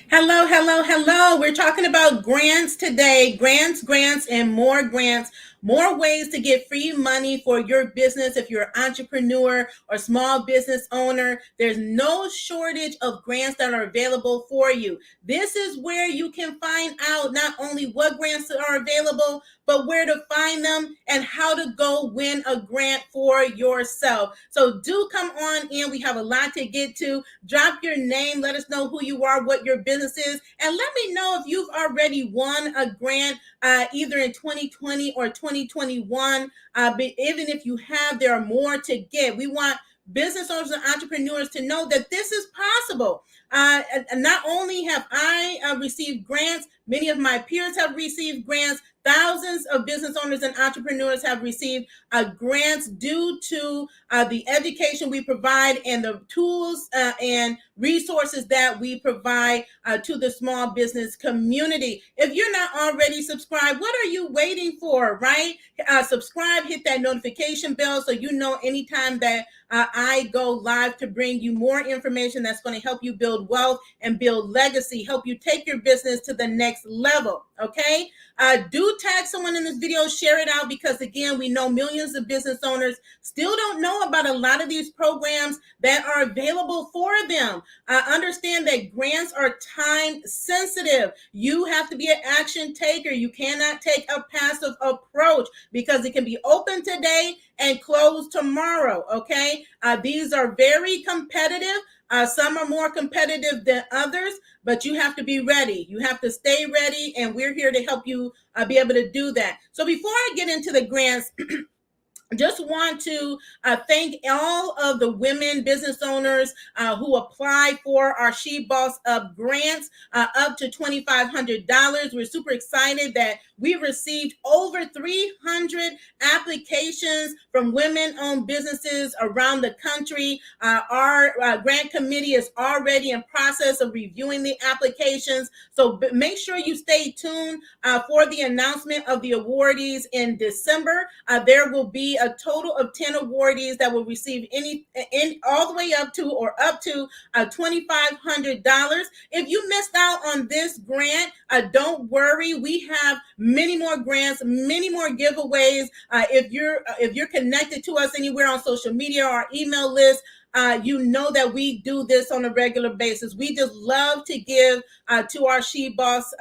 Hello, hello, hello. We're talking about grants today. Grants, and more grants. More ways to get free money for your business. If you're an entrepreneur or small business owner, there's no shortage of grants that are available for you. This is where you can find out not only what grants are available, but where to find them and how to go win a grant for yourself. So do come on in. We have a lot to get to. Drop your name. Let us know who you are, what your business is, and let me know if you've already won a grant either in 2020 or 2021. But even if you have, there are more to get. We want business owners and entrepreneurs to know that this is possible. Not only have I received grants, many of my peers have received grants. Thousands of business owners and entrepreneurs have received grants due to the education we provide and the tools and resources that we provide to the small business community. If you're not already subscribed, what are you waiting for, right? Subscribe, hit that notification bell so you know anytime that I go live to bring you more information that's going to help you build wealth and build legacy, help you take your business to the next level, okay? Do tag someone in this video, share it out, because again, we know millions of business owners still don't know about a lot of these programs that are available for them. Understand that grants are time sensitive. You have to be an action taker. You cannot take a passive approach because it can be open today and closed tomorrow, okay? These are very competitive. Some are more competitive than others, but you have to be ready. You have to stay ready, and we're here to help you be able to do that. So before I get into the grants, just want to thank all of the women business owners who apply for our She Boss Up grants up to $2,500. We're super excited that we received over 300 applications from women-owned businesses around the country. Our grant committee is already in process of reviewing the applications. So make sure you stay tuned for the announcement of the awardees in December. There will be a total of 10 awardees that will receive all the way up to $2,500. If you missed out on this grant, don't worry. We have many more grants, many more giveaways. If you're connected to us anywhere on social media or our email list, you know that we do this on a regular basis. We just love to give to our She Boss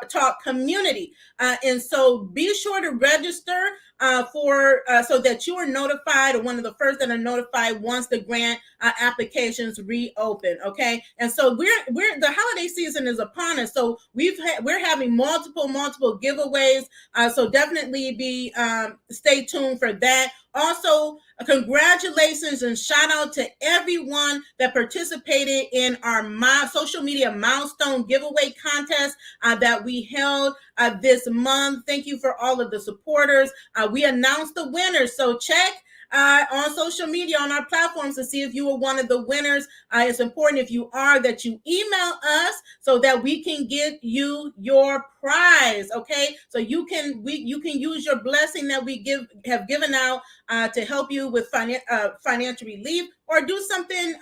Talk community. And so be sure to register so that you are notified, or one of the first that are notified once the grant applications reopen. Okay, and so we're the holiday season is upon us, so we're having multiple giveaways. So definitely stay tuned for that. Also, congratulations and shout out to everyone that participated in our social media milestone giveaway contest that we held this month. Thank you for all of the supporters. We announced the winners, so check on social media, on our platforms, to see if you were one of the winners. It's important, if you are, that you email us so that we can get you your prize. Okay, so you can use your blessing that we have given out to help you with financial relief, or do something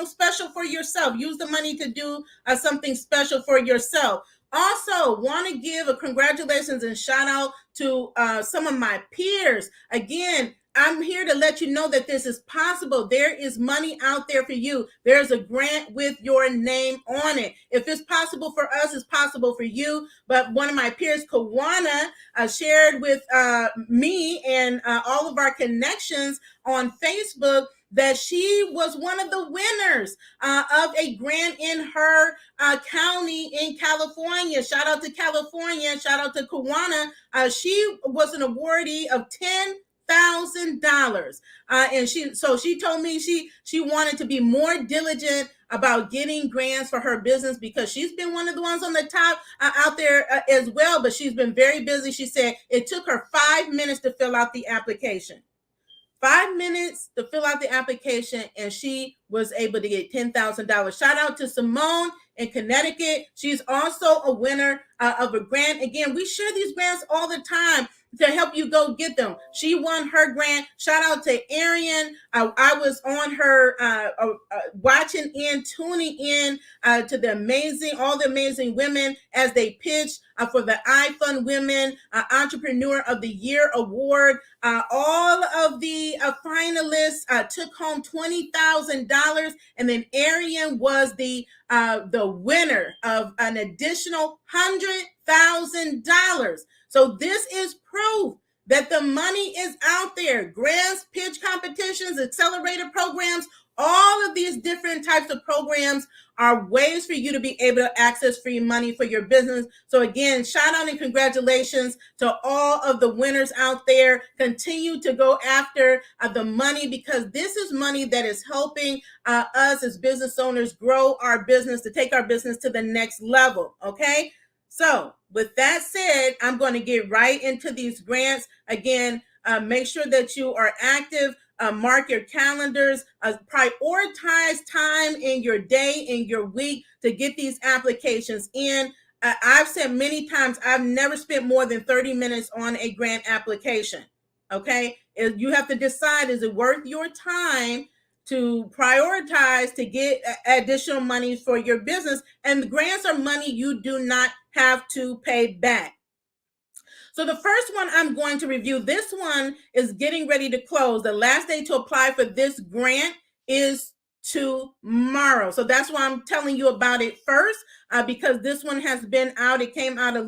special for yourself. Use the money to do something special for yourself. Also, want to give a congratulations and shout out to some of my peers. Again, I'm here to let you know that this is possible. There is money out there for you. There's a grant with your name on it. If it's possible for us, it's possible for you. But one of my peers, Kawana, shared with me and all of our connections on Facebook that she was one of the winners of a grant in her county in California. Shout out to California. Shout out to Kawana. She was an awardee of $10,000. And she told me she wanted to be more diligent about getting grants for her business, because she's been one of the ones on the top out there as well, but she's been very busy. She said it took her 5 minutes to fill out the application. 5 minutes to fill out the application, and she was able to get $10,000. Shout out to Simone in Connecticut. She's also a winner of a grant. Again, we share these grants all the time. to help you go get them. She won her grant. Shout out to Arian. I was on her watching in, tuning in to all the amazing women as they pitched for the iFund Women Entrepreneur of the Year Award. All of the finalists took home $20,000, and then Arian was the winner of an additional $100,000. So this is proof that the money is out there. Grants, pitch competitions, accelerator programs, all of these different types of programs are ways for you to be able to access free money for your business. So again, shout out and congratulations to all of the winners out there. Continue to go after the money, because this is money that is helping us as business owners grow our business, to take our business to the next level. Okay. So with that said, I'm going to get right into these grants. Again, make sure that you are active. Mark your calendars, prioritize time in your day, in your week, to get these applications in. I've said many times, I've never spent more than 30 minutes on a grant application. Okay. You have to decide, is it worth your time to prioritize to get additional money for your business? And the grants are money you do not have to pay back. So the first one I'm going to review, this one is getting ready to close. The last day to apply for this grant is tomorrow. So that's why I'm telling you about it first, because this one has been out. It came out a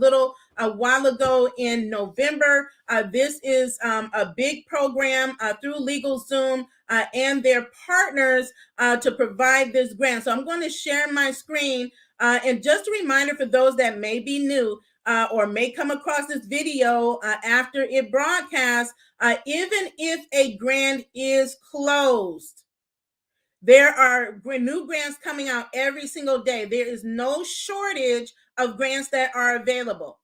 while ago in November. This is a big program through LegalZoom and their partners to provide this grant. So I'm going to share my screen. And just a reminder for those that may be new, or may come across this video after it broadcasts, even if a grant is closed, there are new grants coming out every single day. There is no shortage of grants that are available.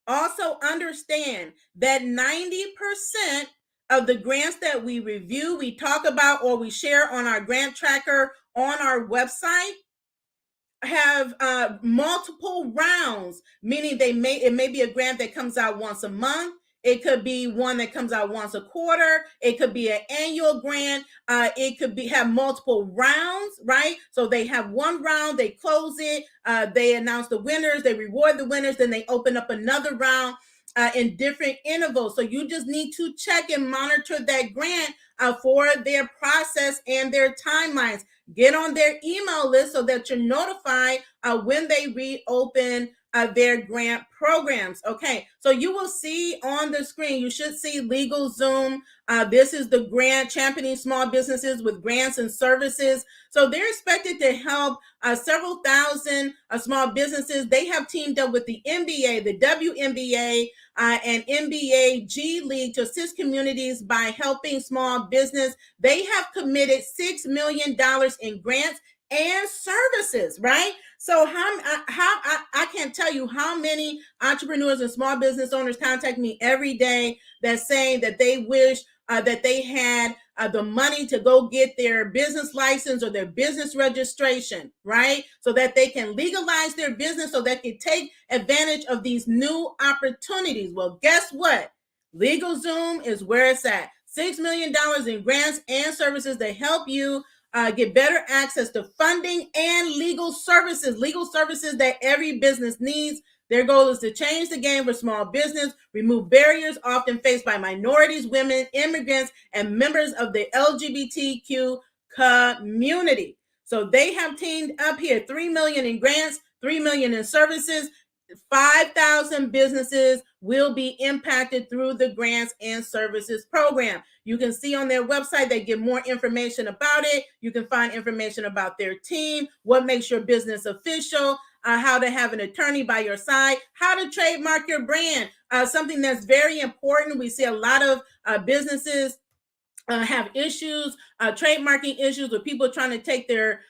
Also understand that 90% of the grants that we review, we talk about, or we share on our grant tracker on our website have multiple rounds, meaning it may be a grant that comes out once a month. It could be one that comes out once a quarter. It could be an annual grant. It could have multiple rounds, right? So they have one round, they close it, they announce the winners, they reward the winners, then they open up another round in different intervals. So you just need to check and monitor that grant for their process and their timelines. Get on their email list so that you're notified when they reopen their grant programs. Okay, so you will see on the screen, you should see LegalZoom. This is the grant championing small businesses with grants and services. So they're expected to help several thousand small businesses. They have teamed up with the NBA, the WNBA, and NBA G League to assist communities by helping small business. They have committed $6 million in grants and services, right? So I can't tell you how many entrepreneurs and small business owners contact me every day that's saying that they wish that they had the money to go get their business license or their business registration, right? So that they can legalize their business, so they can take advantage of these new opportunities. Well, guess what? LegalZoom is where it's at. $6 million in grants and services to help you get better access to funding and legal services that every business needs. Their goal is to change the game for small business, remove barriers often faced by minorities, women, immigrants, and members of the LGBTQ community. So they have teamed up here, $3 million in grants, $3 million in services. 5,000 businesses will be impacted through the grants and services program. You can see on their website, they give more information about it. You can find information about their team, what makes your business official, how to have an attorney by your side, how to trademark your brand, something that's very important. We see a lot of businesses have issues, trademarking issues with people trying to take their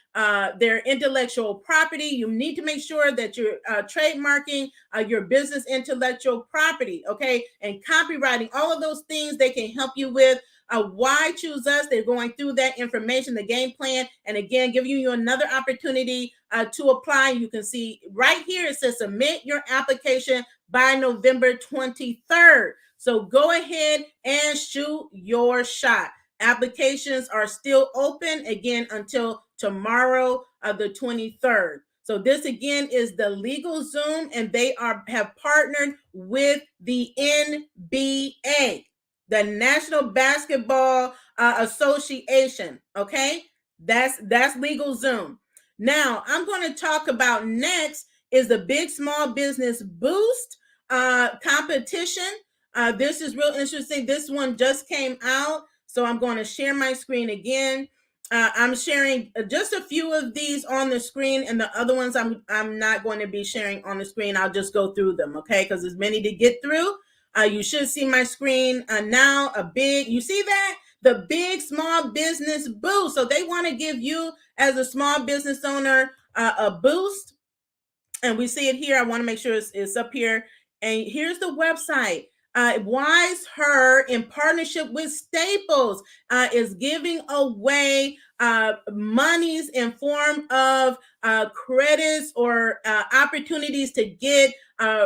intellectual property. You need to make sure that you're trademarking your business intellectual property, okay? And copywriting, all of those things they can help you with. Why choose us? They're going through that information, the game plan, and again, giving you another opportunity to apply. You can see right here, it says submit your application by November 23rd. So go ahead and shoot your shot. Applications are still open again until tomorrow, the 23rd. So this again is the LegalZoom, and they have partnered with the NBA, the National Basketball Association. Okay, that's LegalZoom. Now I'm going to talk about next is the Big Small Business Boost competition. This is real interesting. This one just came out, so I'm going to share my screen again. I'm sharing just a few of these on the screen, and the other ones I'm not going to be sharing on the screen. I'll just go through them, okay? Because there's many to get through. You should see my screen now. You see that? The Big Small Business Boost. So they want to give you, as a small business owner, a boost. And we see it here. I want to make sure it's up here. And here's the website. Wise Her, in partnership with Staples, is giving away monies in form of credits or opportunities to get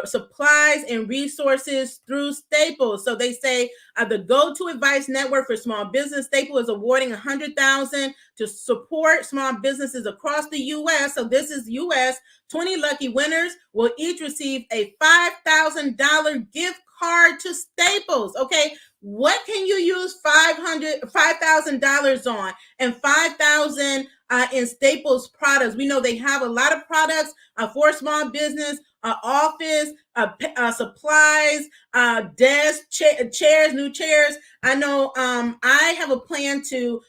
supplies and resources through Staples. So they say the go-to advice network for small business. Staples is awarding $100,000 to support small businesses across the U.S. So this is U.S. 20 lucky winners will each receive a $5,000 gift card to Staples. Okay, what can you use $5,000 on? And $5,000 in Staples products. We know they have a lot of products for small business, office, supplies, desks, chairs, new chairs. I know I have a plan to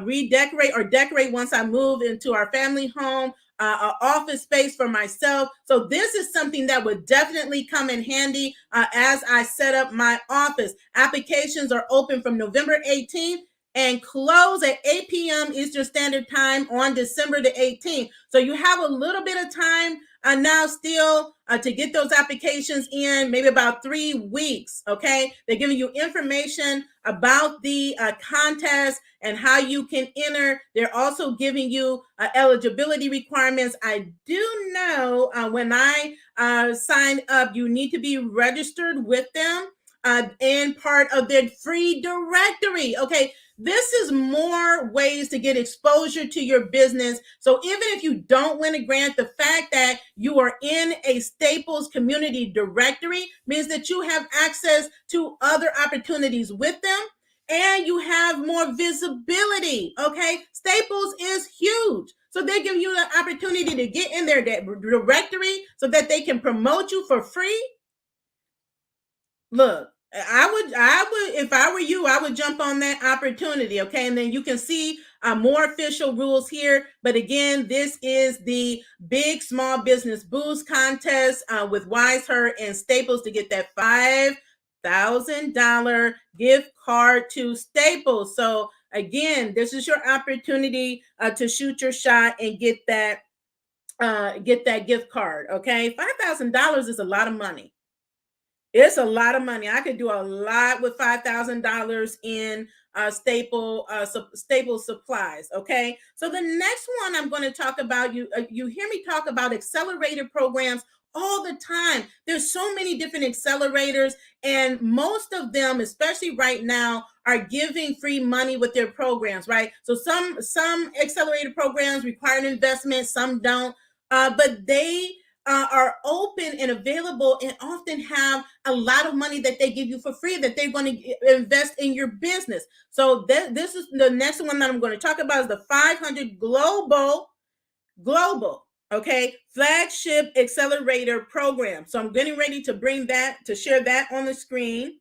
redecorate or decorate once I move into our family home. Office space for myself. So this is something that would definitely come in handy as I set up my office. Applications are open from November 18th and close at 8 p.m. Eastern Standard Time on December the 18th. So you have a little bit of time now still to get those applications in, maybe about 3 weeks, okay? They're giving you information about the contest and how you can enter. They're also giving you eligibility requirements. I do know when I signed up, you need to be registered with them and part of their free directory, okay? This is more ways to get exposure to your business. So even if you don't win a grant, the fact that you are in a Staples community directory means that you have access to other opportunities with them and you have more visibility, okay? Staples is huge. So they're giving you the opportunity to get in their directory so that they can promote you for free. Look, I would, if I were you, I would jump on that opportunity, okay? And then you can see more official rules here. But again, this is the Big Small Business Boost contest with Wise Her and Staples to get that $5,000 gift card to Staples. So again, this is your opportunity to shoot your shot and get that gift card, okay? $5,000 is a lot of money. It's a lot of money. I could do a lot with $5,000 in staple supplies. Okay. So the next one I'm going to talk about, you hear me talk about accelerator programs all the time. There's so many different accelerators, and most of them, especially right now, are giving free money with their programs, right? So some accelerator programs require an investment, some don't, but they are open and available and often have a lot of money that they give you for free that they're going to invest in your business. So this is the next one that I'm going to talk about is the 500 global, okay, Flagship Accelerator program. So I'm getting ready to share that on the screen.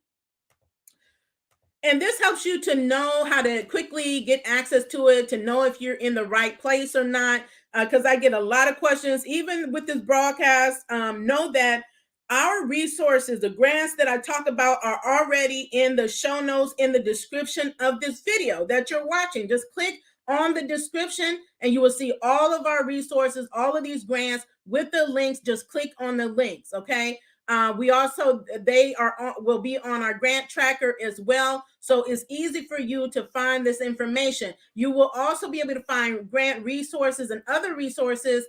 And this helps you to know how to quickly get access to it, to know if you're in the right place or not. Because I get a lot of questions, even with this broadcast. Know that our resources, the grants that I talk about, are already in the show notes in the description of this video that you're watching. Just click on the description and you will see all of our resources, all of these grants with the links. Just click on the links, okay? They will be on our grant tracker as well. So it's easy for you to find this information. You will also be able to find grant resources and other resources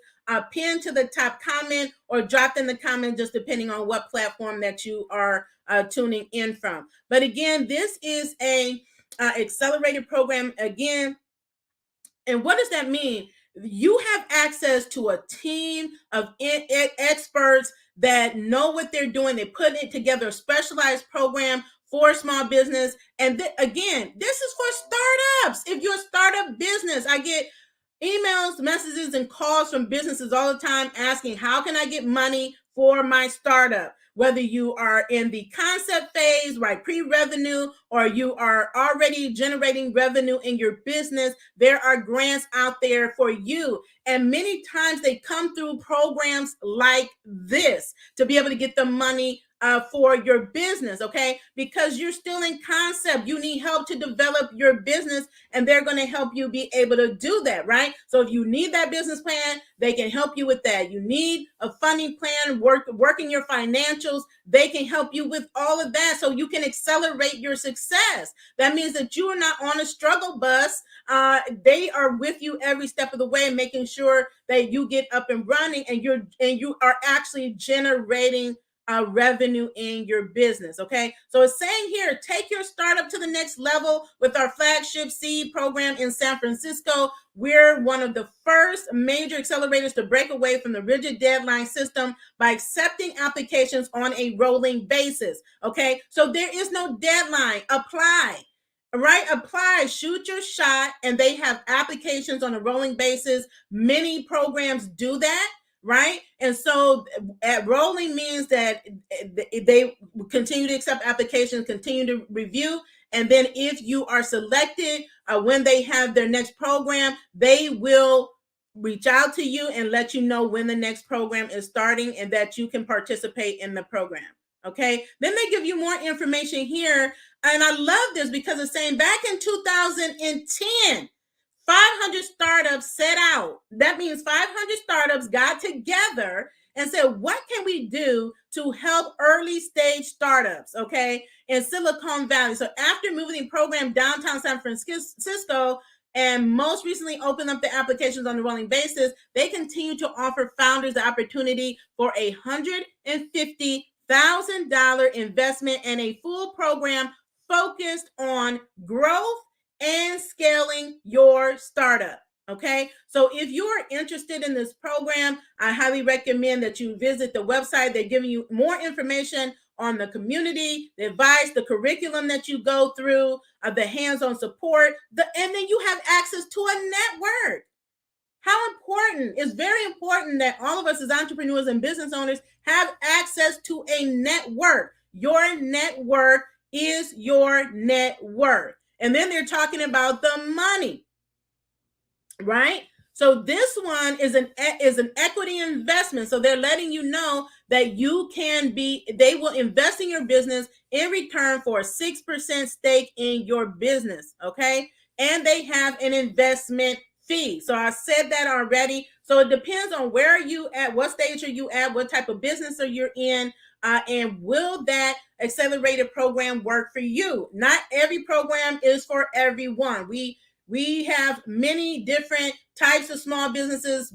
pinned to the top comment or dropped in the comment, just depending on what platform that you are tuning in from. But again, this is a accelerated program again. And what does that mean? You have access to a team of experts that know what they're doing. They put it together, a specialized program for small business. And again, this is for startups. If you're a startup business, I get emails, messages, and calls from businesses all the time asking, how can I get money for my startup? Whether you are in the concept phase, right, pre-revenue, or you are already generating revenue in your business, there are grants out there for you. And many times they come through programs like this to be able to get the money for your business, okay? Because you're still in concept. You need help to develop your business, and they're going to help you be able to do that, right? So if you need that business plan, they can help you with that. You need a funding plan, working your financials, they can help you with all of that so you can accelerate your success. That means that you are not on a struggle bus. They are with you every step of the way, making sure that you get up and running, and you are actually generating revenue in your business. Okay, so it's saying here, take your startup to the next level with our flagship seed program in San Francisco. We're one of the first major accelerators to break away from the rigid deadline system by accepting applications on a rolling basis. Okay, so there is no deadline. Apply. Right? Apply, shoot your shot, and they have applications on a rolling basis. Many programs do that. Right? And so at rolling means that they continue to accept applications, continue to review. And then if you are selected, when they have their next program, they will reach out to you and let you know when the next program is starting and that you can participate in the program. Okay. Then they give you more information here. And I love this because it's saying back in 2010, 500 startups set out. That means 500 startups got together and said, what can we do to help early stage startups, okay, in Silicon Valley? So after moving the program downtown San Francisco and most recently opened up the applications on a rolling basis, they continue to offer founders the opportunity for $150,000 investment and a full program focused on growth and scaling your startup. Okay, so if you are interested in this program, I highly recommend that you visit the website. They're giving you more information on the community, the advice, the curriculum that you go through, the hands-on support, and then you have access to a network. How important? It's very important that all of us as entrepreneurs and business owners have access to a network. Your network is your net worth. And then they're talking about the money, right? So this one is an equity investment. So they're letting you know that they will invest in your business in return for a 6% stake in your business, okay? And they have an investment fee. So I said that already. So it depends on where are you at, what stage are you at, what type of business are you in, and will that accelerated program work for you? Not every program is for everyone. We have many different types of small businesses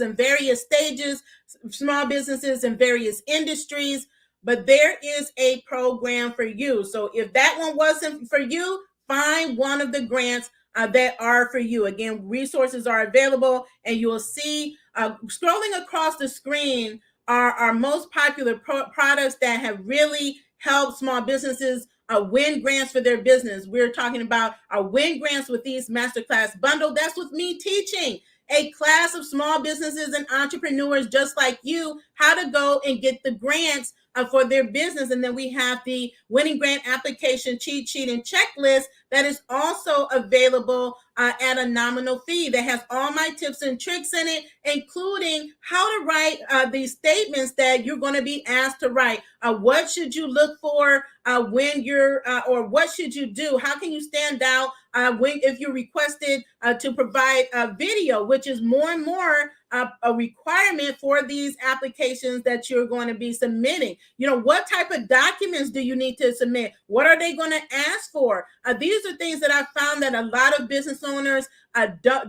in various stages, small businesses in various industries, but there is a program for you. So if that one wasn't for you, find one of the grants that are for you. Again, resources are available, and you will see scrolling across the screen are our most popular products that have really helped small businesses win grants for their business. We're talking about our win grants with these masterclass bundle. That's with me teaching a class of small businesses and entrepreneurs just like you how to go and get the grants for their business. And then we have the winning grant application cheat sheet and checklist that is also available at a nominal fee that has all my tips and tricks in it, including how to write these statements that you're going to be asked to write. What should you look for when you're, or what should you do? How can you stand out if you're requested to provide a video, which is more and more a requirement for these applications that you're going to be submitting. What type of documents do you need to submit? What are they going to ask for? These are things that I found that a lot of business owners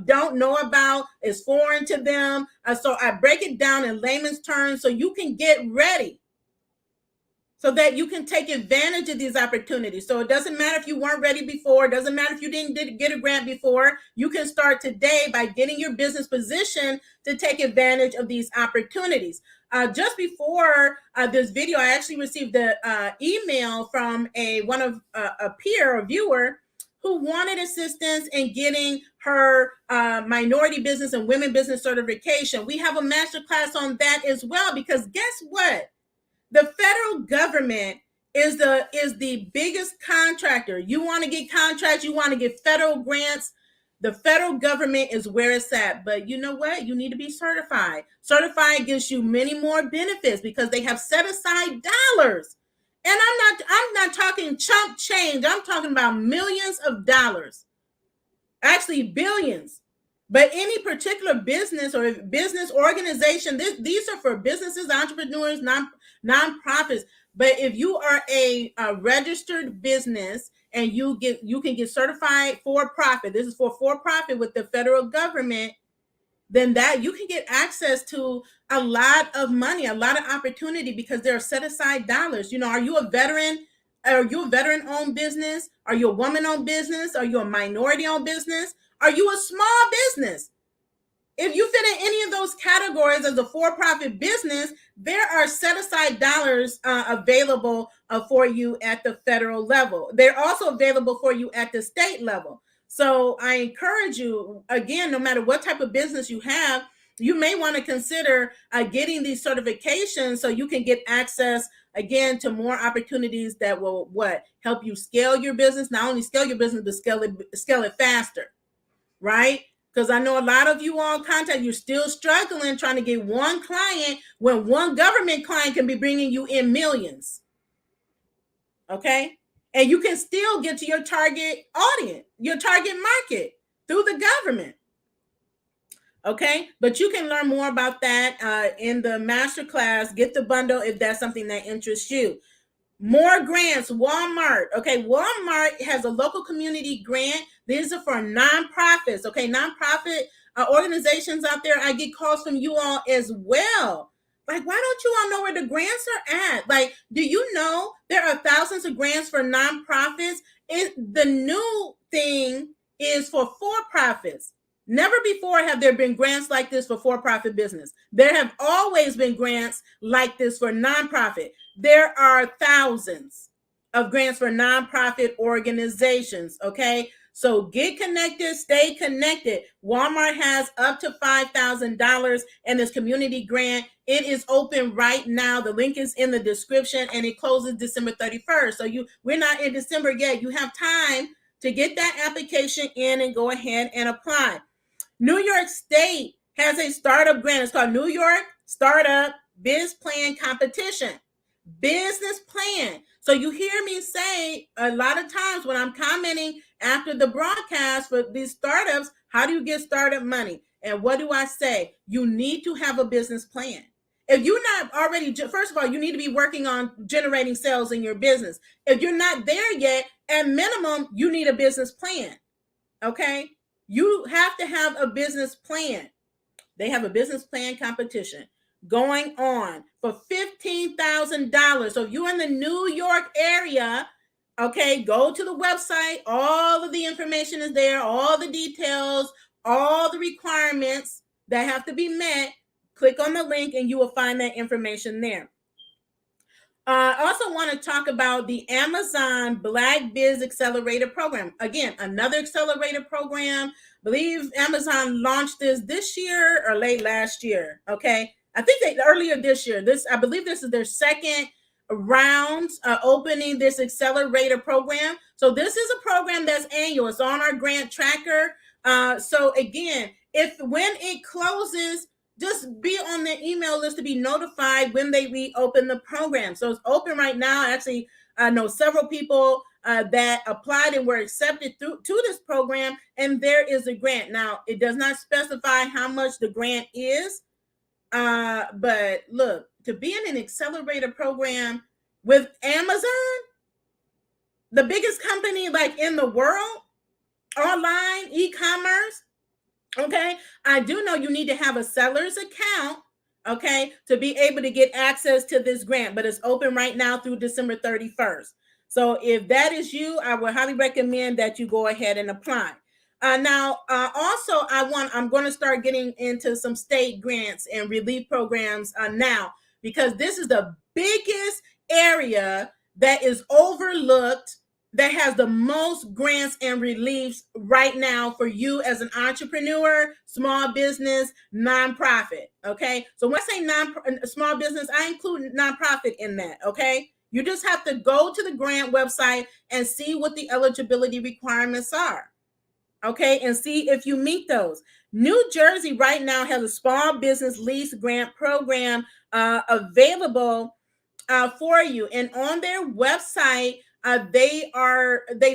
don't know about, is foreign to them. So I break it down in layman's terms so you can get ready, so that you can take advantage of these opportunities. So it doesn't matter if you weren't ready before. It doesn't matter if you didn't get a grant before. You can start today by getting your business positioned to take advantage of these opportunities. Just before this video, I actually received an email from a peer or viewer who wanted assistance in getting her minority business and women business certification. We have a masterclass on that as well, because guess what? The federal government is the biggest contractor. You want to get contracts, you want to get federal grants, the federal government is where it's at. But you know what? You need to be certified. Certified gives you many more benefits because they have set aside dollars. And I'm not talking chump change. I'm talking about millions of dollars. Actually, billions. But any particular business or business organization, these are for businesses, entrepreneurs, nonprofits. But if you are a registered business and you can get certified for profit, this is for profit with the federal government, then that you can get access to a lot of money, a lot of opportunity, because there are set aside dollars. Are you a veteran? Are you a veteran-owned business? Are you a woman-owned business? Are you a minority-owned business? Are you a small business? If you fit in any of those categories as a for-profit business, there are set-aside dollars available for you at the federal level. They're also available for you at the state level. So I encourage you, again, no matter what type of business you have, you may want to consider getting these certifications so you can get access, again, to more opportunities that will help you scale your business. Not only scale your business, but scale it faster, right? Because I know a lot of you all you're still struggling trying to get one client when one government client can be bringing you in millions. Okay? And you can still get to your target audience, your target market through the government. Okay? But you can learn more about that in the masterclass. Get the bundle if that's something that interests you. More grants, Walmart. Okay, Walmart has a local community grant. These are for nonprofits. Okay, nonprofit organizations out there. I get calls from you all as well. Like, why don't you all know where the grants are at? Like, do you know there are thousands of grants for nonprofits? The new thing is for for-profits. Never before have there been grants like this for for-profit business. There have always been grants like this for nonprofit. There are thousands of grants for nonprofit organizations, okay? So get connected, stay connected. Walmart has up to $5,000 in this community grant. It is open right now. The link is in the description, and it closes December 31st. So we're not in December yet. You have time to get that application in and go ahead and apply. New York State has a startup grant. It's called New York Startup Biz Plan Competition. Business plan. So you hear me say a lot of times when I'm commenting after the broadcast for these startups, how do you get startup money? And what do I say? You need to have a business plan. If you're not already, first of all, you need to be working on generating sales in your business. If you're not there yet, at minimum, you need a business plan. Okay? You have to have a business plan. They have a business plan competition going on for $15,000. So if you're in the New York area, okay, go to the website. All of the information is there, all the details, all the requirements that have to be met. Click on the link and you will find that information there. I also want to talk about the Amazon Black Biz Accelerator program. Again, another accelerator program. I believe Amazon launched this year or late last year. Okay. I think earlier this year. I believe this is their second round opening this accelerator program. So this is a program that's annual. It's on our grant tracker. So again, when it closes, just be on the email list to be notified when they reopen the program. So it's open right now. Actually, I know several people that applied and were accepted to this program, and there is a grant. Now, it does not specify how much the grant is, but look, to be in an accelerator program with Amazon, the biggest company like in the world, online e-commerce, okay, I do know you need to have a seller's account, okay, to be able to get access to this grant, but it's open right now through December 31st. So if that is you, I would highly recommend that you go ahead and apply. Also, I'm going to start getting into some state grants and relief programs now, because this is the biggest area that is overlooked, that has the most grants and reliefs right now for you as an entrepreneur, small business, nonprofit. Okay. So when I say small business, I include nonprofit in that. Okay. You just have to go to the grant website and see what the eligibility requirements are. Okay. And see if you meet those. New Jersey right now has a small business lease grant program available for you. And on their website, they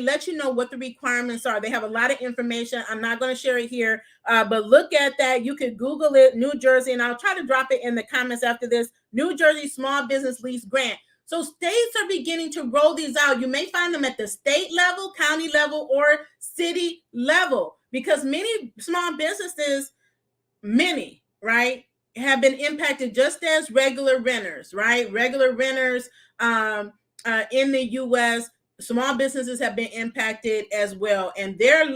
let you know what the requirements are. They have a lot of information. I'm not going to share it here, but look at that. You could Google it, New Jersey, and I'll try to drop it in the comments after this. New Jersey Small Business Lease Grant. So states are beginning to roll these out. You may find them at the state level, county level, or city level, because many small businesses, right, have been impacted just as regular renters, right? Regular renters in the U.S., small businesses have been impacted as well. And their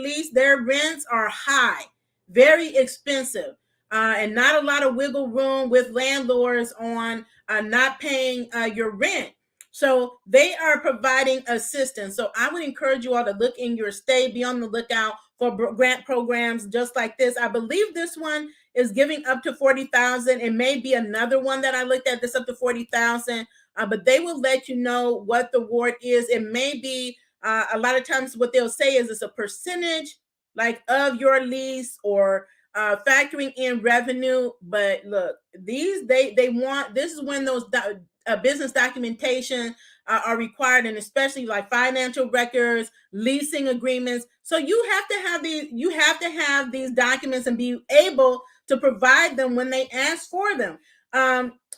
rents are high, very expensive, and not a lot of wiggle room with landlords on not paying your rent. So they are providing assistance. So I would encourage you all to look in your state, be on the lookout for grant programs just like this. I believe this one is giving up to $40,000. It may be another one that I looked at that's up to $40,000, but they will let you know what the award is. It may be a lot of times what they'll say is it's a percentage like of your lease, or factoring in revenue. But look, they want, this is when those business documentation are required, and especially like financial records, leasing agreements. So you have to have these documents and be able to provide them when they ask for them.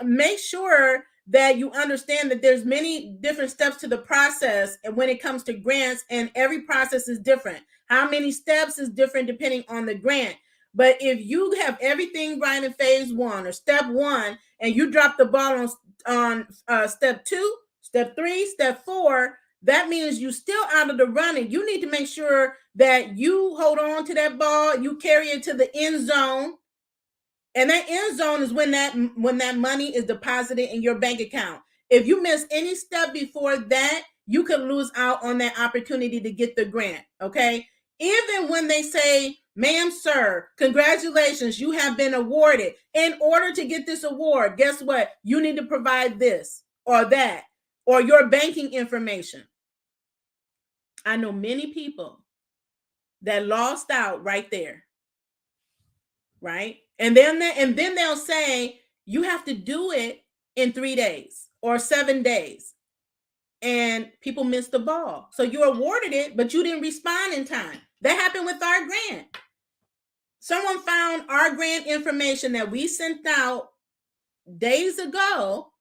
Make sure that you understand that there's many different steps to the process, and when it comes to grants, and every process is different. How many steps is different depending on the grant. But if you have everything right in phase one or step one, and you drop the ball on step 2, step 3, step 4, that means you still out of the running. You need to make sure that you hold on to that ball, you carry it to the end zone. And that end zone is when that money is deposited in your bank account. If you miss any step before that, you could lose out on that opportunity to get the grant. Okay. Even when they say, ma'am, sir, congratulations, you have been awarded. In order to get this award, guess what? You need to provide this or that, or your banking information. I know many people that lost out right there. Right? And then they'll say you have to do it in 3 days or 7 days. And people missed the ball. So you awarded it, but you didn't respond in time. That happened with our grant. Someone found our grant information that we sent out days ago,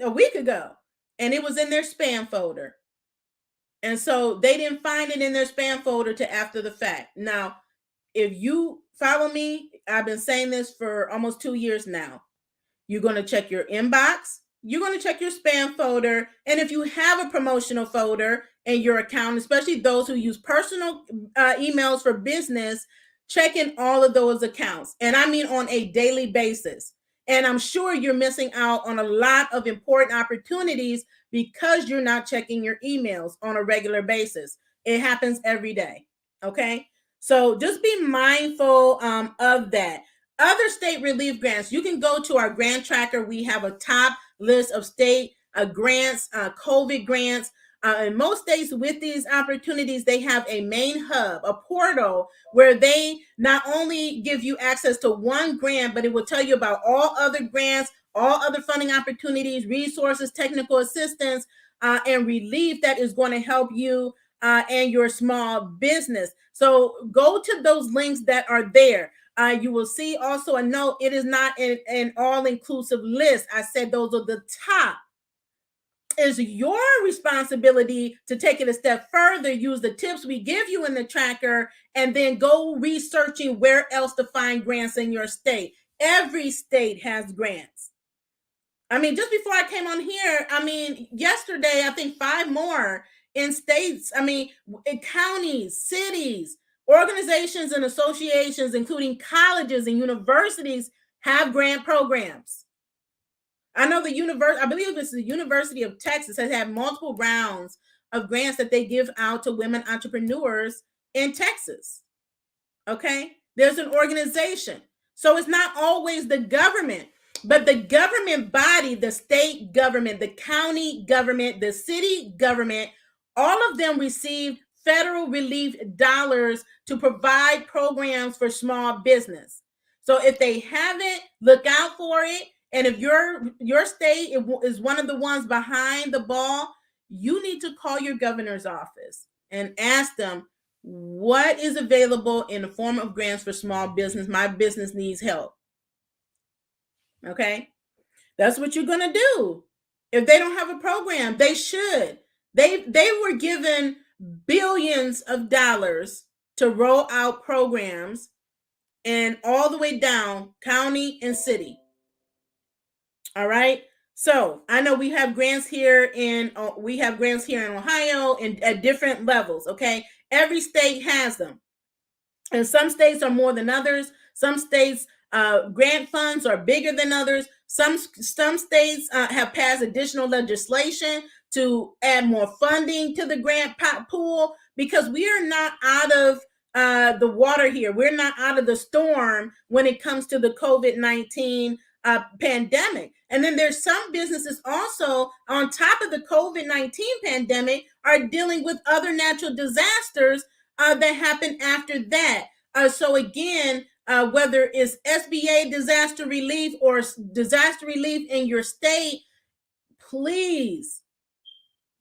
a week ago, and it was in their spam folder. And so they didn't find it in their spam folder to after the fact. Now, if you follow me, I've been saying this for almost 2 years now. You're going to check your inbox. You're going to check your spam folder. And if you have a promotional folder in your account, especially those who use personal emails for business, check in all of those accounts. And I mean on a daily basis. And I'm sure you're missing out on a lot of important opportunities because you're not checking your emails on a regular basis. It happens every day. Okay. So just be mindful of that. Other state relief grants, you can go to our grant tracker. We have a top list of state grants, COVID grants. In most states with these opportunities, they have a main hub, a portal where they not only give you access to one grant, but it will tell you about all other grants, all other funding opportunities, resources, technical assistance, and relief that is going to help you and your small business. So go to those links that are there. You will see also a note, it is not an all-inclusive list. I said those are the top. It's your responsibility to take it a step further, use the tips we give you in the tracker, and then go researching where else to find grants in your state. Every state has grants. I mean, just before I came on here, I mean, yesterday, I think 5 more in states, I mean, in counties, cities, organizations and associations, including colleges and universities, have grant programs. I know I believe it's the University of Texas has had multiple rounds of grants that they give out to women entrepreneurs in Texas. Okay, there's an organization. So it's not always the government, but the government body, the state government, the county government, the city government, all of them receive federal relief dollars to provide programs for small business. So if they haven't, look out for it. And if your state is one of the ones behind the ball, you need to call your governor's office and ask them, what is available in the form of grants for small business? My business needs help. Okay, that's what you're going to do. If they don't have a program, they should. They were given billions of dollars to roll out programs, and all the way down county and city. All right. So I know we have grants here in Ohio and at different levels. Okay. Every state has them. And some states are more than others. Some states grant funds are bigger than others. Some states have passed additional legislation to add more funding to the grant pool, because we are not out of the water here. We're not out of the storm when it comes to the COVID-19 pandemic. And then there's some businesses also on top of the COVID-19 pandemic are dealing with other natural disasters that happen after that. So again, whether it's SBA disaster relief or disaster relief in your state, please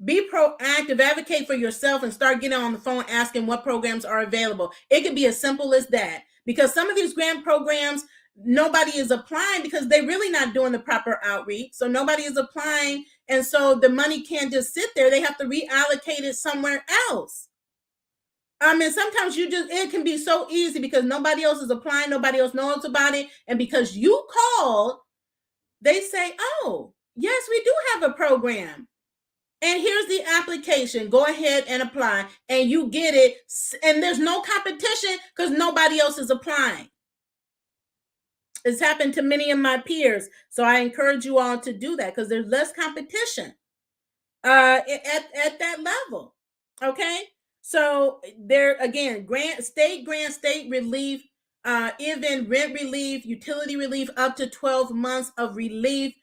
be proactive, advocate for yourself, and start getting on the phone asking what programs are available. It could be as simple as that, because some of these grant programs, nobody is applying because they're really not doing the proper outreach. So nobody is applying. And so the money can't just sit there. They have to reallocate it somewhere else. I mean, sometimes it can be so easy because nobody else is applying. Nobody else knows about it. And because you called, they say, oh, yes, we do have a program. And here's the application. Go ahead and apply. And you get it. And there's no competition because nobody else is applying. It's happened to many of my peers. So I encourage you all to do that because there's less competition at that level. Okay. So there again, state relief, even rent relief, utility relief, up to 12 months of relief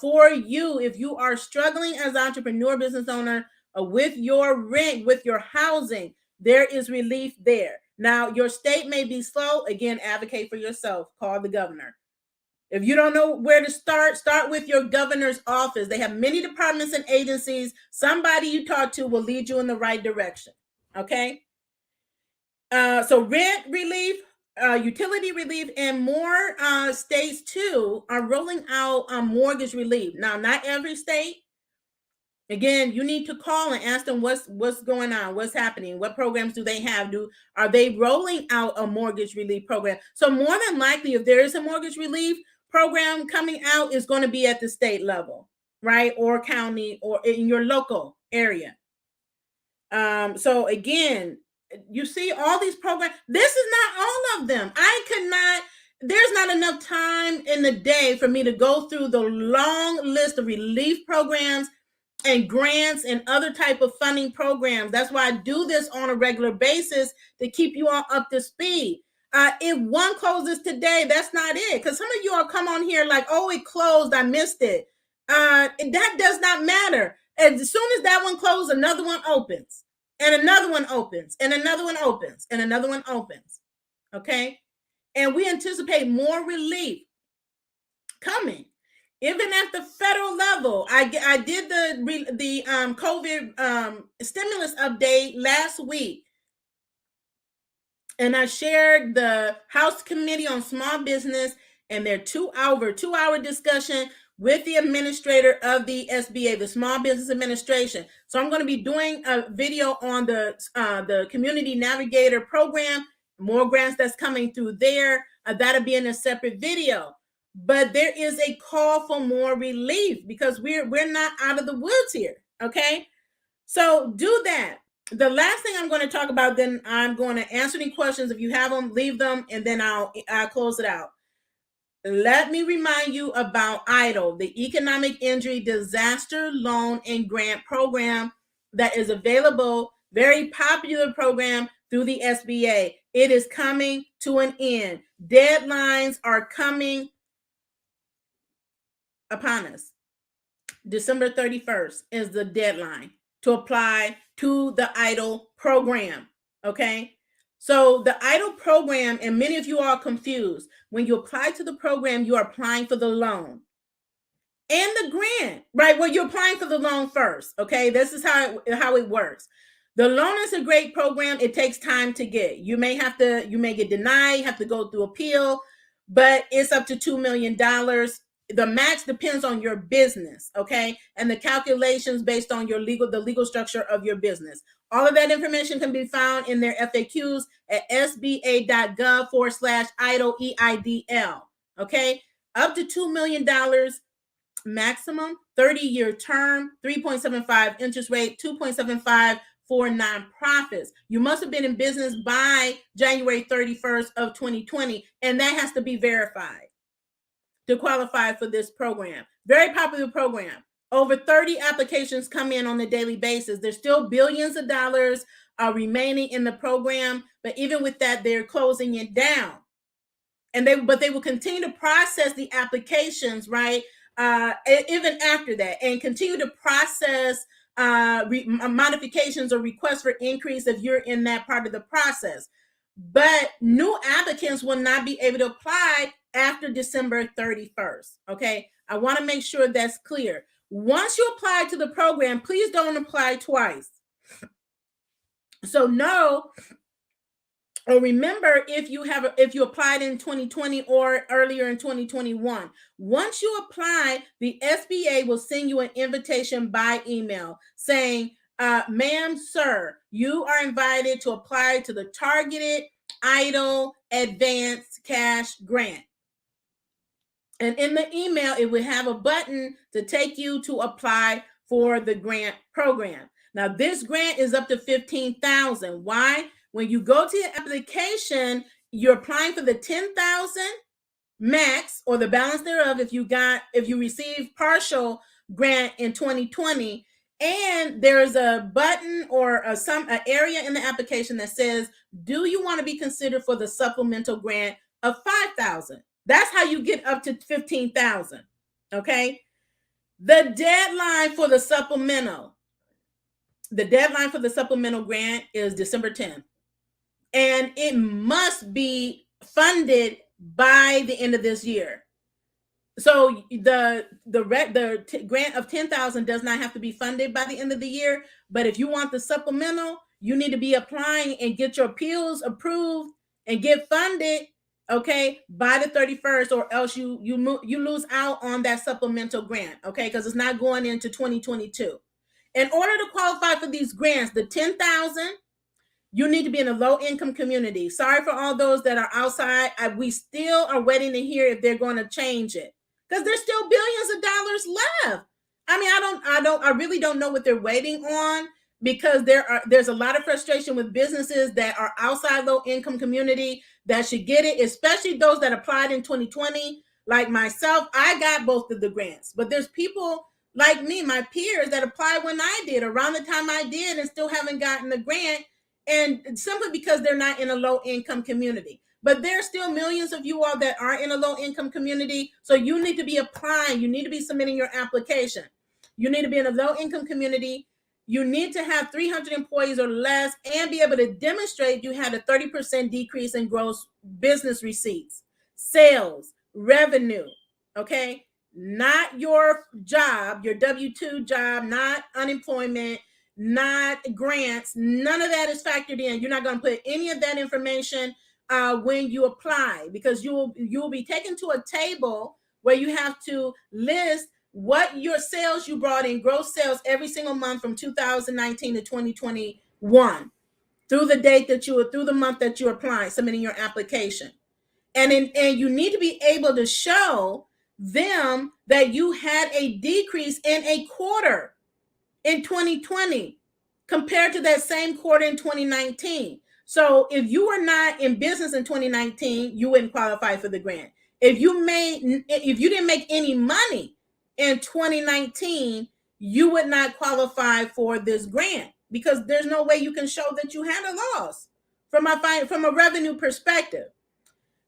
for you if you are struggling as an entrepreneur, business owner with your rent, with your housing. There is relief there. Now, your state may be slow. Again, advocate for yourself. Call the governor. If you don't know where to start with your governor's office. They have many departments and agencies. Somebody you talk to will lead you in the right direction. Okay? So rent relief, utility relief, and more states too are rolling out mortgage relief. Now, not every state. Again, you need to call and ask them what's going on, what's happening, what programs do they have? Are they rolling out a mortgage relief program? So more than likely, if there is a mortgage relief program coming out, it's going to be at the state level, right? Or county, or in your local area. So again, you see all these programs. This is not all of them. There's not enough time in the day for me to go through the long list of relief programs and grants and other type of funding programs. That's why I do this on a regular basis to keep you all up to speed. If one closes today, that's not it. Because some of you all come on here like, oh, it closed, I missed it. That does not matter. As soon as that one closes, another one opens, and another one opens, and another one opens, and another one opens. Okay? And we anticipate more relief coming. Even at the federal level, I did the COVID stimulus update last week, and I shared the House Committee on Small Business and their 2-hour discussion with the administrator of the SBA, the Small Business Administration. So I'm going to be doing a video on the Community Navigator program, more grants that's coming through there. That'll be in a separate video. But there is a call for more relief because we're not out of the woods here. Okay, so do that. The last thing I'm going to talk about, then I'm going to answer any questions. If you have them, leave them, and then I'll close it out. Let me remind you about EIDL, the Economic Injury Disaster Loan and Grant Program that is available, very popular program through the SBA. It is coming to an end. Deadlines are coming upon us. December 31st is the deadline to apply to the EIDL program, okay? So the EIDL program, and many of you are confused. When you apply to the program, you are applying for the loan and the grant, right? Well, you're applying for the loan first, okay? This is how it works. The loan is a great program. It takes time to get. You may get denied, have to go through appeal, but it's up to $2 million. The max depends on your business, okay? And the calculations based on the legal structure of your business. All of that information can be found in their FAQs at sba.gov/EIDL, EIDL, okay? Up to $2 million maximum, 30-year term, 3.75 interest rate, 2.75 for nonprofits. You must have been in business by January 31st of 2020, and that has to be verified to qualify for this program. Very popular program. Over 30 applications come in on a daily basis. There's still billions of dollars remaining in the program, but even with that, they're closing it down. But they will continue to process the applications, right? Even after that, and continue to process modifications or requests for increase if you're in that part of the process. But new applicants will not be able to apply after December 31st. Okay, I want to make sure that's clear. Once you apply to the program, please don't apply twice. So remember, if you applied in 2020 or earlier in 2021, once you apply, the SBA will send you an invitation by email saying, ma'am, sir, you are invited to apply to the targeted EIDL Advanced Cash Grant. And in the email, it will have a button to take you to apply for the grant program. Now, this grant is up to $15,000. Why? When you go to the application, you're applying for the $10,000 max or the balance thereof if you received partial grant in 2020. And there's a button or an area in the application that says, do you want to be considered for the supplemental grant of $5,000? That's how you get up to $15,000. Okay. The deadline for the supplemental grant is December 10th. And it must be funded by the end of this year. So the grant of $10,000 does not have to be funded by the end of the year. But if you want the supplemental, you need to be applying and get your appeals approved and get funded, okay, by the 31st, or else you lose out on that supplemental grant, okay, because it's not going into 2022. In order to qualify for these grants, the $10,000, you need to be in a low-income community. Sorry for all those that are outside. We still are waiting to hear if they're going to change it, because there's still billions of dollars left. I mean, I really don't know what they're waiting on, because there's a lot of frustration with businesses that are outside low-income community that should get it, especially those that applied in 2020. Like myself, I got both of the grants, but there's people like me, my peers, that applied when I did, around the time I did, and still haven't gotten the grant, and simply because they're not in a low-income community. But there's still millions of you all that are in a low-income community, so you need to be applying. You need to be submitting your application. You need to be in a low-income community. You need to have 300 employees or less and be able to demonstrate you had a 30% decrease in gross business receipts, sales, revenue, okay? not your job, your W-2 job, not unemployment, not grants. None of that is factored in. You're not going to put any of that information when you apply, because you'll be taken to a table where you have to list what your sales you brought in, gross sales, every single month from 2019 to 2021 through the month that you're applying, submitting your application. And you need to be able to show them that you had a decrease in a quarter in 2020 compared to that same quarter in 2019. So if you were not in business in 2019, you wouldn't qualify for the grant. If you didn't make any money in 2019, you would not qualify for this grant, because there's no way you can show that you had a loss from a revenue perspective.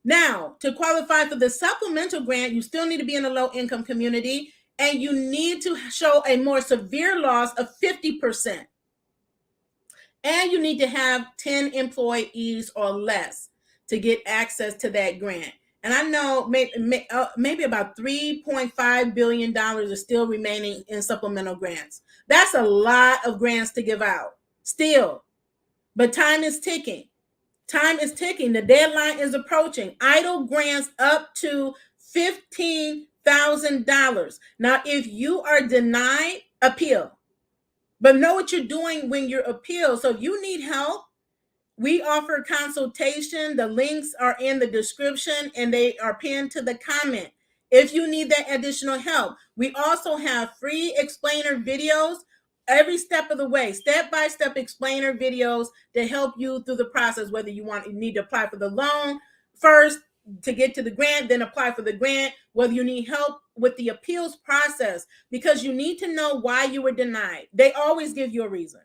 Now, to qualify for the supplemental grant, you still need to be in a low income community, and you need to show a more severe loss of 50%. And you need to have 10 employees or less to get access to that grant. And I know maybe about $3.5 billion is still remaining in supplemental grants. That's a lot of grants to give out still. But time is ticking. Time is ticking. The deadline is approaching. EIDL grants up to $15,000. Now, if you are denied, appeal. But know what you're doing when you appeal. So if you need help, we offer consultation. The links are in the description and they are pinned to the comment. If you need that additional help, we also have free explainer videos every step of the way, step-by-step explainer videos to help you through the process, whether you need to apply for the loan first to get to the grant, then apply for the grant, whether you need help with the appeals process, because you need to know why you were denied. They always give you a reason.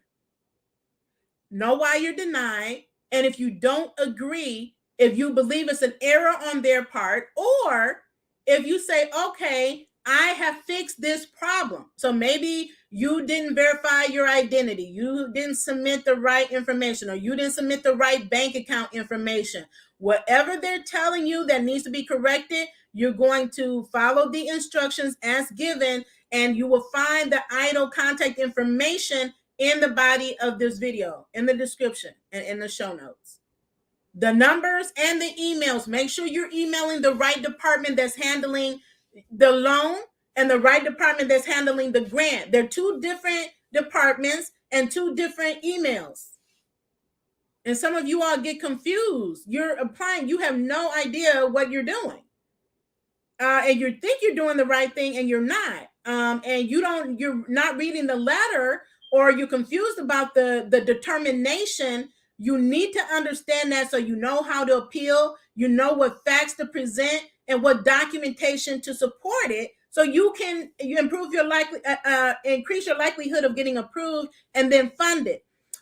Know why you're denied, and if you don't agree, if you believe it's an error on their part, or if you say, okay, I have fixed this problem. So maybe you didn't verify your identity, you didn't submit the right information, or you didn't submit the right bank account information. Whatever they're telling you that needs to be corrected, you're going to follow the instructions as given, and you will find the EIDL contact information in the body of this video, in the description, and in the show notes. The numbers and the emails. Make sure you're emailing the right department that's handling the loan and the right department that's handling the grant. They're two different departments and two different emails. And some of you all get confused. You're applying, you have no idea what you're doing. And you think you're doing the right thing and you're not. And you're not reading the letter, or you're confused about the determination. You need to understand that, so you know how to appeal, you know what facts to present and what documentation to support it, so you improve your increase your likelihood of getting approved and then funded.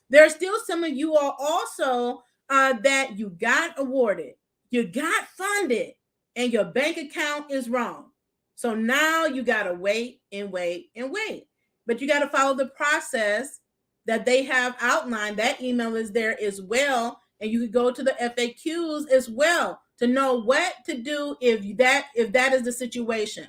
There are still some of you all also that you got awarded, you got funded, and your bank account is wrong. So now you got to wait and wait and wait. But you got to follow the process that they have outlined. That email is there as well. And you can go to the FAQs as well to know what to do if that is the situation,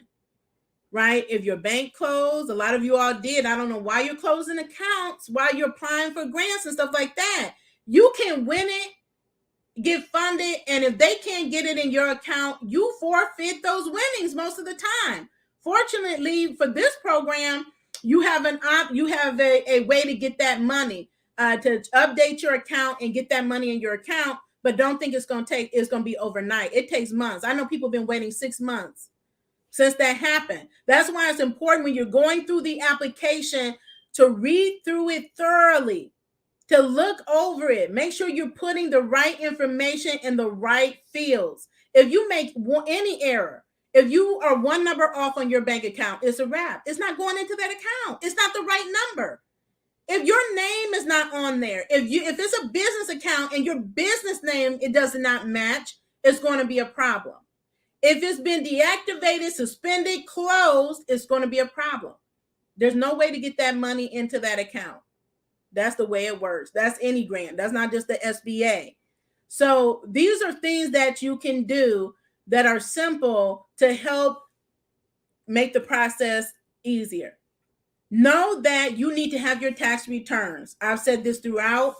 right? If your bank closed, a lot of you all did. I don't know why you're closing accounts while you're applying for grants and stuff like that. You can win it, get funded, and if they can't get it in your account, you forfeit those winnings most of the time. Fortunately for this program, you have a way to get that money, to update your account and get that money in your account. But don't think it's going to be overnight. It takes months. I know people have been waiting 6 months since that happened. That's why it's important when you're going through the application to read through it thoroughly, to look over it. Make sure you're putting the right information in the right fields. If you make any error, if you are one number off on your bank account, it's a wrap. It's not going into that account. It's not the right number. If your name is not on there, if it's a business account and your business name, it does not match, it's going to be a problem. If it's been deactivated, suspended, closed, it's going to be a problem. There's no way to get that money into that account. That's the way it works. That's any grant. That's not just the SBA. So these are things that you can do that are simple to help make the process easier. Know that you need to have your tax returns. I've said this throughout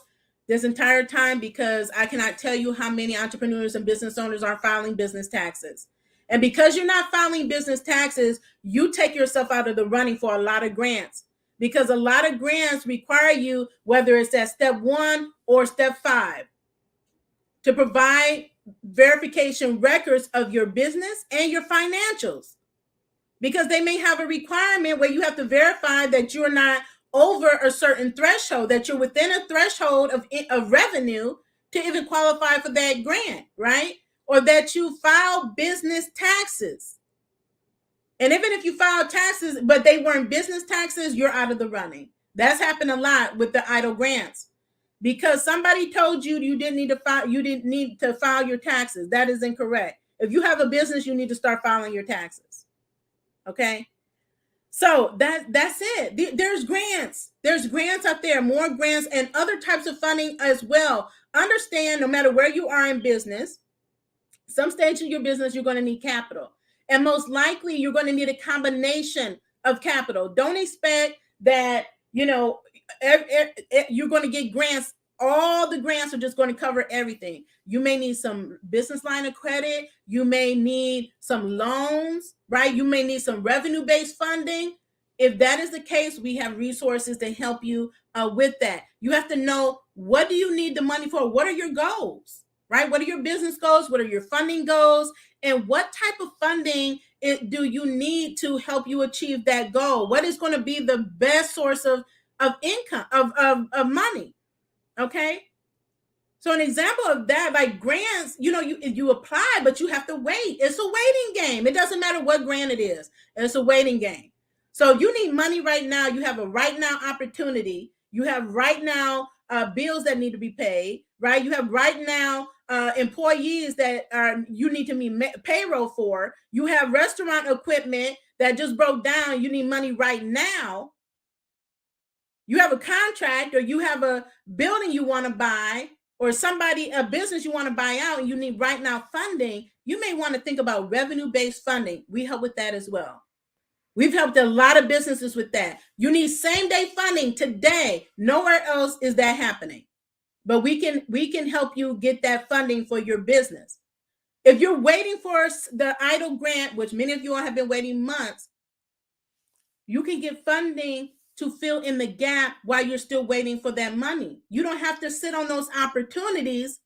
this entire time because I cannot tell you how many entrepreneurs and business owners are filing business taxes. And because you're not filing business taxes, you take yourself out of the running for a lot of grants, because a lot of grants require you, whether it's at step 1 or step 5, to provide verification records of your business and your financials, because they may have a requirement where you have to verify that you're not over a certain threshold, that you're within a threshold of revenue to even qualify for that grant, right? Or that you file business taxes. And even if you file taxes, but they weren't business taxes, you're out of the running. That's happened a lot with the EIDL grants, because somebody told you you didn't need to file your taxes. That is incorrect. If you have a business, you need to start filing your taxes. Okay. So that's it. There's grants. There's grants out there, more grants and other types of funding as well. Understand, no matter where you are in business, some stage of your business, you're going to need capital. And most likely you're going to need a combination of capital. Don't expect that, you're going to get grants. All the grants are just going to cover everything. You may need some business line of credit. You may need some loans, right? You may need some revenue-based funding. If that is the case, we have resources to help you with that. You have to know, what do you need the money for? What are your goals, right? What are your business goals? What are your funding goals? And what type of funding do you need to help you achieve that goal? What is going to be the best source of income, of money? Okay. So an example of that, like grants, you apply, but you have to wait. It's a waiting game. It doesn't matter what grant it is. It's a waiting game. So if you need money right now, you have a right now opportunity. You have right now bills that need to be paid, right? You have right now employees that you need to meet payroll for. You have restaurant equipment that just broke down. You need money right now. You have a contract, or you have a building you want to buy, or a business you want to buy out, and you need right now funding. You may want to think about revenue-based funding. We help with that as well. We've helped a lot of businesses with that. You need same-day funding today. Nowhere else is that happening. But we can help you get that funding for your business. If you're waiting for the EIDL grant, which many of you all have been waiting months, you can get funding to fill in the gap while you're still waiting for that money. You don't have to sit on those opportunities.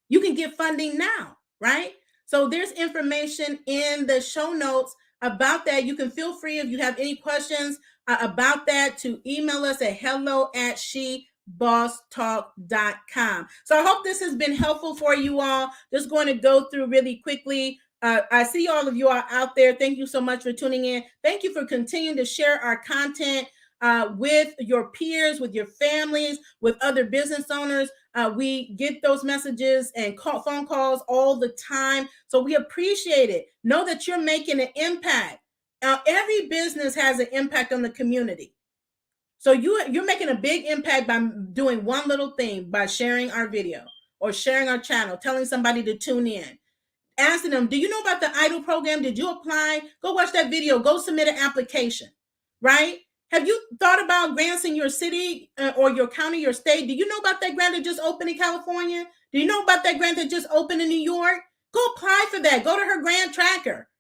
You can get funding now, right? So there's information in the show notes about that. You can feel free, if you have any questions about that, to email us at hello@shebosstalk.com. So I hope this has been helpful for you all. Just going to go through really quickly. I see all of you are out there. Thank you so much for tuning in. Thank you for continuing to share our content with your peers, with your families, with other business owners. We get those messages and phone calls all the time. So we appreciate it. Know that you're making an impact. Every business has an impact on the community. So you're making a big impact by doing one little thing, by sharing our video or sharing our channel, telling somebody to tune in, asking them, do you know about the EIDL program? Did you apply? Go watch that video. Go submit an application, right? Have you thought about grants in your city or your county, your state? Do you know about that grant that just opened in California? Do you know about that grant that just opened in New York? Go apply for that. Go to her grant tracker,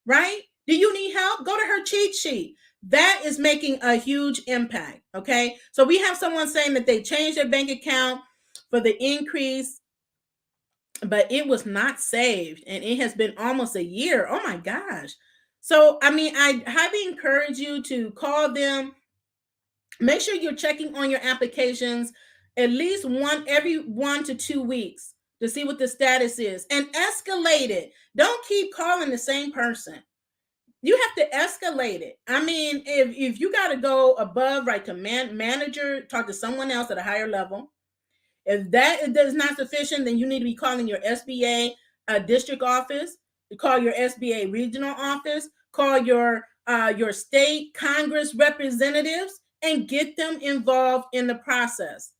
right? Do you need help? Go to her cheat sheet. That is making a huge impact, okay? So we have someone saying that they changed their bank account for the increase, but it was not saved, and it has been almost a year. Oh my gosh. So, I mean, I highly encourage you to call them. Make sure you're checking on your applications at least every 1 to 2 weeks to see what the status is, and escalate it. Don't keep calling the same person. You have to escalate it. I mean, if you got to go above, right, to manager, talk to someone else at a higher level. If that is not sufficient, then you need to be calling your SBA district office. Call your SBA regional office. Call your state Congress representatives and get them involved in the process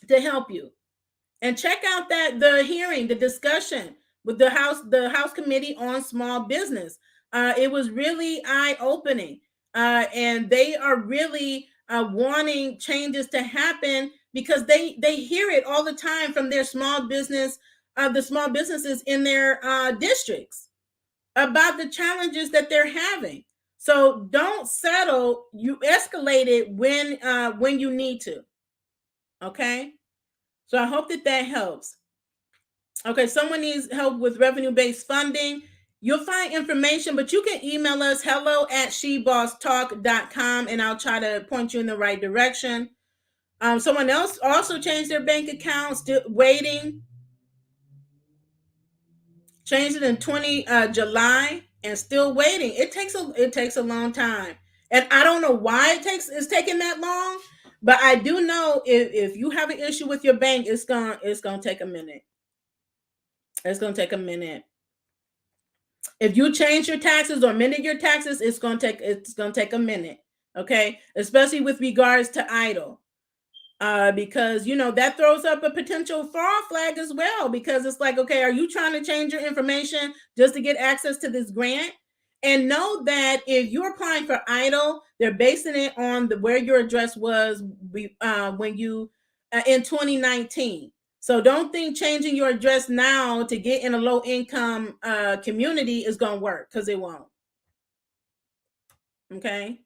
to help you. And check out the hearing, the discussion with the House Committee on Small Business. It was really eye-opening. And they are really wanting changes to happen because they hear it all the time from their small business, the small businesses in their districts about the challenges that they're having. So don't settle. You escalate it when you need to. Okay. So I hope that helps. Okay, someone needs help with revenue-based funding. You'll find information, but you can email us hello@shebosstalk.com and I'll try to point you in the right direction. Someone else also changed their bank account, still waiting. Changed it in July and still waiting. It takes a long time. And I don't know why it's taking that long, but I do know if you have an issue with your bank, it's gonna take a minute. It's gonna take a minute. If you change your taxes or amended your taxes, it's gonna take a minute. Okay, especially with regards to EIDL. Because that throws up a potential fraud flag as well, because it's like, okay, are you trying to change your information just to get access to this grant? And know that if you're applying for EIDL, they're basing it on where your address was when you in 2019. So don't think changing your address now to get in a low income community is going to work, because it won't. Okay.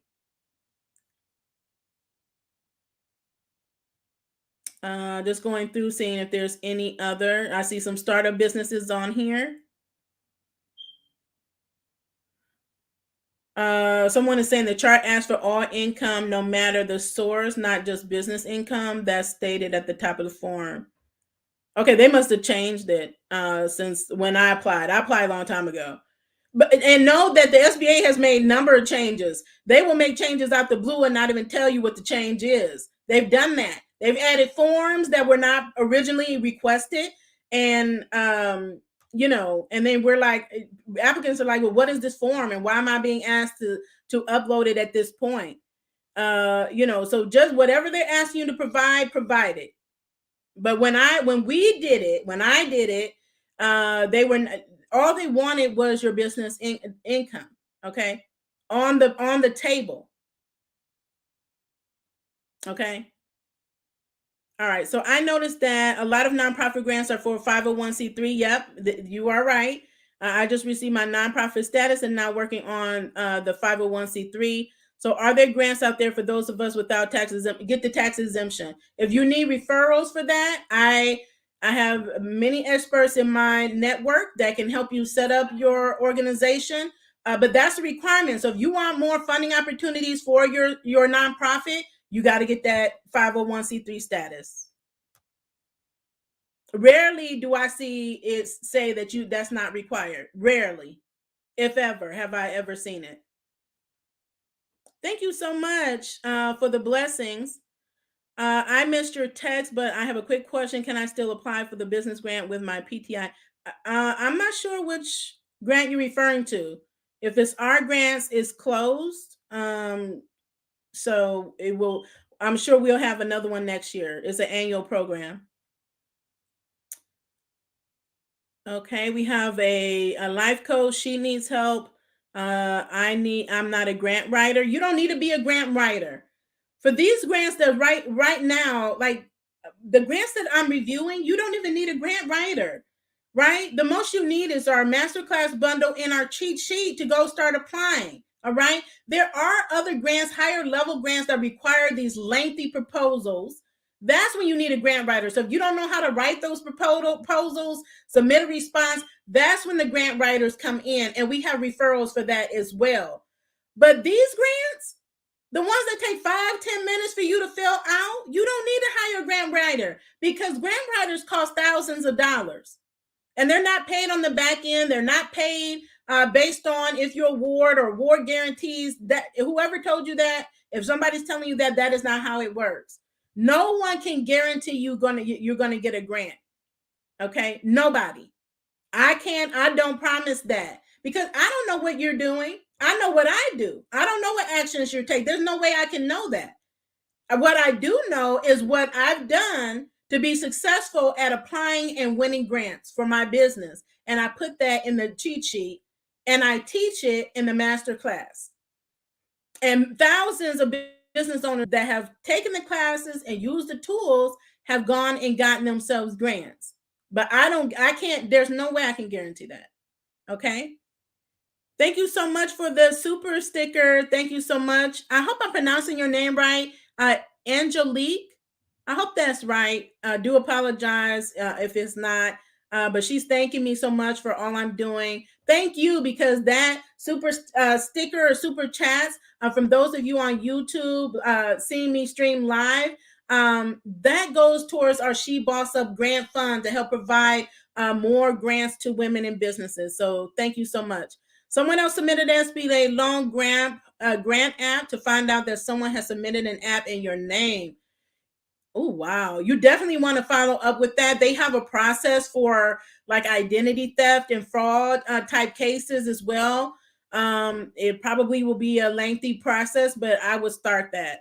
Just going through, seeing if there's any other. I see some startup businesses on here. Someone is saying the chart asks for all income, no matter the source, not just business income. That's stated at the top of the form. Okay, they must have changed it since when I applied. I applied a long time ago. And know that the SBA has made a number of changes. They will make changes out the blue and not even tell you what the change is. They've done that. They've added forms that were not originally requested. And, and then we're like, applicants are like, well, what is this form? And why am I being asked to upload it at this point? So just whatever they're asking you to provide it. But when I did it, they were, all they wanted was your business income, okay, on the table. Okay. All right. So I noticed that a lot of nonprofit grants are for 501c3. Yep, you are right. I just received my nonprofit status and now working on the 501c3. So are there grants out there for those of us without taxes? Get the tax exemption. If you need referrals for that, I have many experts in my network that can help you set up your organization. But that's a requirement. So if you want more funding opportunities for your nonprofit, you got to get that 501c3 status. Rarely do I see it say that's not required. Rarely, if ever, have I ever seen it. Thank you so much for the blessings. I missed your text, but I have a quick question. Can I still apply for the business grant with my PTI? I'm not sure which grant you're referring to. If it's our grants, it's closed. So it will, I'm sure we'll have another one next year. It's an annual program. Okay, we have a life coach. She needs help. I'm not a grant writer. You don't need to be a grant writer. For these grants that right now, like the grants that I'm reviewing, you don't even need a grant writer, right? The most you need is our masterclass bundle and our cheat sheet to go start applying. All right. There are other grants, higher level grants that require these lengthy proposals. That's when you need a grant writer. So if you don't know how to write those proposals, submit a response, that's when the grant writers come in, and we have referrals for that as well. But these grants, the ones that take 5-10 minutes for you to fill out, you don't need to hire a grant writer, because grant writers cost thousands of dollars. And they're not paid on the back end. They're not paid based on if your award or award guarantees. That whoever told you that, if somebody's telling you that, that is not how it works. No one can guarantee you're gonna get a grant. Okay, nobody. I don't promise that, because I don't know what you're doing. I know what I do. I don't know what actions you take. There's no way I can know that. What I do know is what I've done to be successful at applying and winning grants for my business. And I put that in the cheat sheet and I teach it in the master class. And thousands of business owners that have taken the classes and used the tools have gone and gotten themselves grants. But I can't, there's no way I can guarantee that. Okay. Thank you so much for the super sticker. Thank you so much. I hope I'm pronouncing your name right. Angelique. I hope that's right. Do apologize if it's not. But she's thanking me so much for all I'm doing. Thank you, because that super sticker or super chats from those of you on YouTube seeing me stream live, that goes towards our She Boss Up grant fund to help provide more grants to women in businesses. So thank you so much. Someone else submitted SBA loan grant app to find out that someone has submitted an app in your name. Oh, wow. You definitely want to follow up with that. They have a process for like identity theft and fraud type cases as well. It probably will be a lengthy process, but I would start that.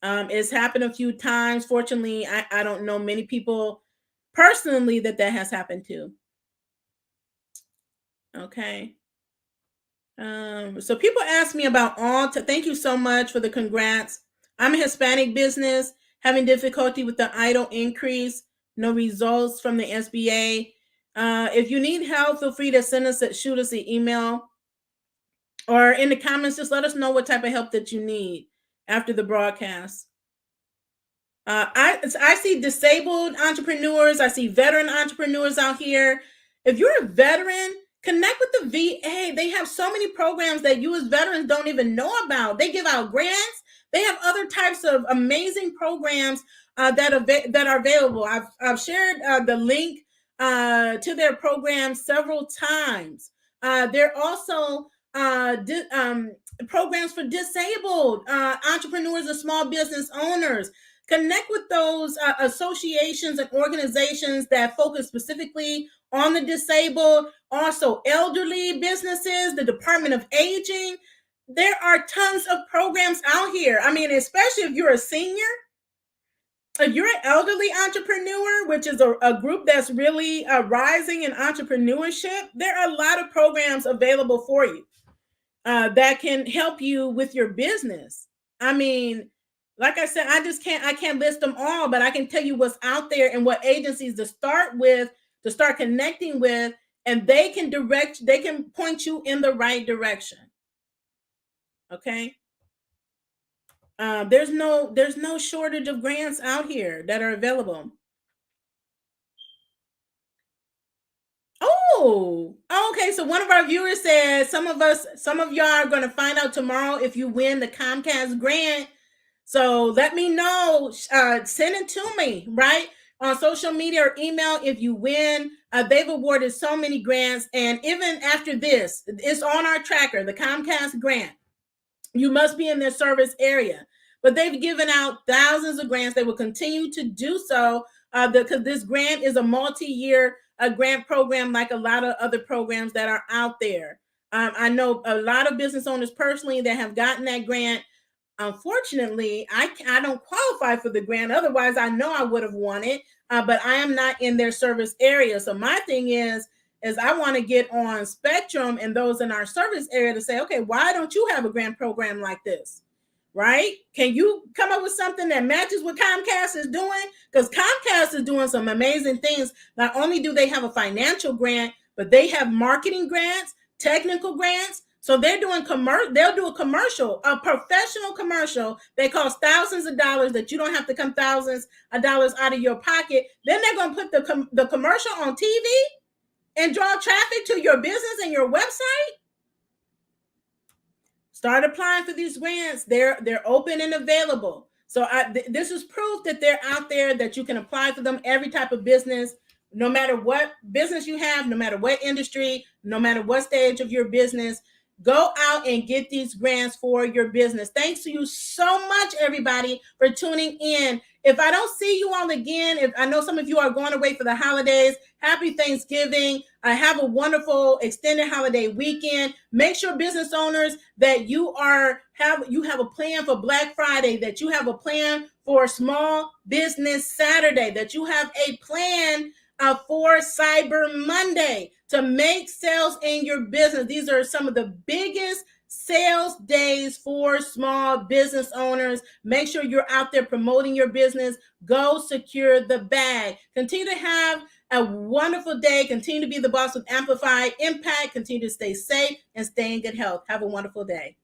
It's happened a few times. Fortunately, I don't know many people personally that has happened to. Okay. So people ask me about thank you so much for the congrats. I'm a Hispanic business having difficulty with the EIDL increase, no results from the SBA. If you need help, feel free to shoot us an email, or in the comments, just let us know what type of help that you need after the broadcast. I see disabled entrepreneurs. I see veteran entrepreneurs out here. If you're a veteran, connect with the VA. They have so many programs that you as veterans don't even know about. They give out grants. They have other types of amazing programs that are available. I've shared the link to their program several times. They're also programs for disabled entrepreneurs and small business owners. Connect with those associations and organizations that focus specifically on the disabled, also elderly businesses, the Department of Aging. There are tons of programs out here. I mean, especially if you're a senior, if you're an elderly entrepreneur, which is a group that's really rising in entrepreneurship, there are a lot of programs available for you that can help you with your business. I mean, like I said, I can't list them all, but I can tell you what's out there and what agencies to start with, to start connecting with, and they can point you in the right direction. Okay. There's no shortage of grants out here that are available. Oh, okay. So one of our viewers said some of y'all are going to find out tomorrow if you win the Comcast grant. So let me know. Send it to me, right? On social media or email if you win. They've awarded so many grants. And even after this, it's on our tracker, the Comcast grant. You must be in their service area. But they've given out thousands of grants. They will continue to do so because this grant is a multi-year grant program, like a lot of other programs that are out there. I know a lot of business owners personally that have gotten that grant. Unfortunately, I don't qualify for the grant. Otherwise, I know I would have won it, but I am not in their service area. So my thing is I want to get on Spectrum and those in our service area to say, okay, why don't you have a grant program like this? Right? Can you come up with something that matches what Comcast is doing? Because Comcast is doing some amazing things. Not only do they have a financial grant, but they have marketing grants, technical grants. So they're doing they'll do a commercial, a professional commercial that costs thousands of dollars that you don't have to come thousands of dollars out of your pocket. Then they're going to put the commercial on TV and draw traffic to your business and your website. Start applying for these grants. They're open and available. So this is proof that they're out there, that you can apply for them. Every type of business, no matter what business you have, no matter what industry, no matter what stage of your business, go out and get these grants for your business. Thanks to you so much, everybody, for tuning in. If I don't see you all again, if I know some of you are going away for the holidays, happy Thanksgiving. Have a wonderful extended holiday weekend. Make sure, business owners, that you have a plan for Black Friday, that you have a plan for Small Business Saturday, that you have a plan for Cyber Monday to make sales in your business. These are some of the biggest sales days for small business owners. Make sure you're out there promoting your business. Go secure the bag. Continue to have a wonderful day. Continue to be the boss with amplified impact. Continue to stay safe and stay in good health. Have a wonderful day.